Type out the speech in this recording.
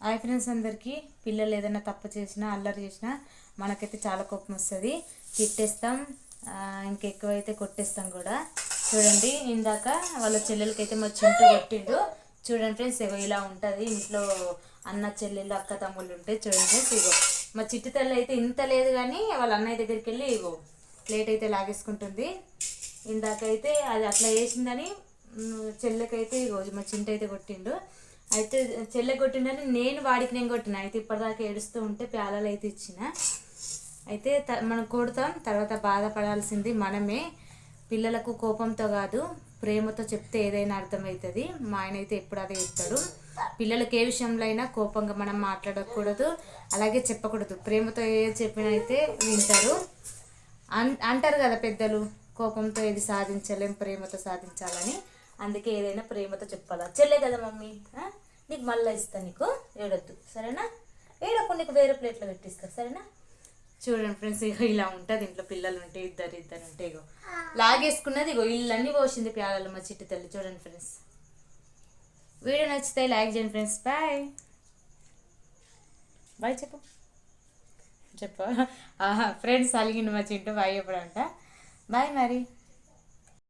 Hi friends అందరికీ. పిల్లలు ఏదైనా తప్పు చేసినా అల్లరి చేసినా మనకైతే చాలా కోపం వస్తుంది, తిట్టేస్తాం, ఇంకెక్కువైతే కొట్టేస్తాం కూడా. చూడండి ఇందాక వాళ్ళ చెల్లెలకైతే మా చింటూ కొట్టిండు. చూడండి ఫ్రెండ్స్, ఇగో ఇలా ఉంటుంది ఇంట్లో. అన్న చెల్లెళ్ళు అక్క తమ్ముళ్ళు ఉంటాయి. చూడండి ఫ్రెండ్స్, ఇగో మా చిట్టి తల్లి అయితే ఇంత లేదు కానీ వాళ్ళ అన్నయ్య దగ్గరికి వెళ్ళి ఇగో ప్లేట్ అయితే లాగేసుకుంటుంది. ఇందాకైతే అది అట్లా వేసిందని చెల్లెకైతే ఇగో మా చింట అయితే కొట్టిండు. అయితే చెల్లె కొట్టిండని నేను కొట్టిన. అయితే ఇప్పటిదాకా ఏడుస్తూ ఉంటే ప్యాలలు అయితే ఇచ్చిన. అయితే మనం కొడతాం, తర్వాత బాధపడాల్సింది మనమే. పిల్లలకు కోపంతో కాదు ప్రేమతో చెప్తే ఏదైనా అర్థమవుతుంది. మా ఆయన అయితే ఎప్పుడు అదే చెప్తాడు. పిల్లలకి ఏ విషయంలో అయినా కోపంగా మనం మాట్లాడకూడదు, అలాగే చెప్పకూడదు. ప్రేమతో ఏ చెప్పినా అయితే వింటారు. అంటారు కదా పెద్దలు, కోపంతో ఏది సాధించలేం, ప్రేమతో సాధించాలని. అందుకే ఏదైనా ప్రేమతో చెప్పాలా. చెల్లే కదా మమ్మీ, నీకు మళ్ళీ ఇస్తాను, నీకు ఏడొద్దు సరేనా, ఏడప్పుడు నీకు వేరే ప్లేట్లో పెట్టిస్తా సరేనా. చూడండి ఫ్రెండ్స్, ఇగో ఇలా ఉంటుంది ఇంట్లో. పిల్లలు ఉంటే ఇద్దరు ఉంటే ఇగో లాగేసుకున్నది. ఇగో ఇల్లన్నీ పోసింది ప్యాలలు మా చిట్టి తల్లి. చూడండి ఫ్రెండ్స్, వీడియో నచ్చితే లైక్ చేయండి ఫ్రెండ్స్. బాయ్ బాయ్ చెప్పు ఫ్రెండ్స్. అలిగిండు మా చింటూ బాయ్ ఎప్పుడంట. బాయ్ మరి.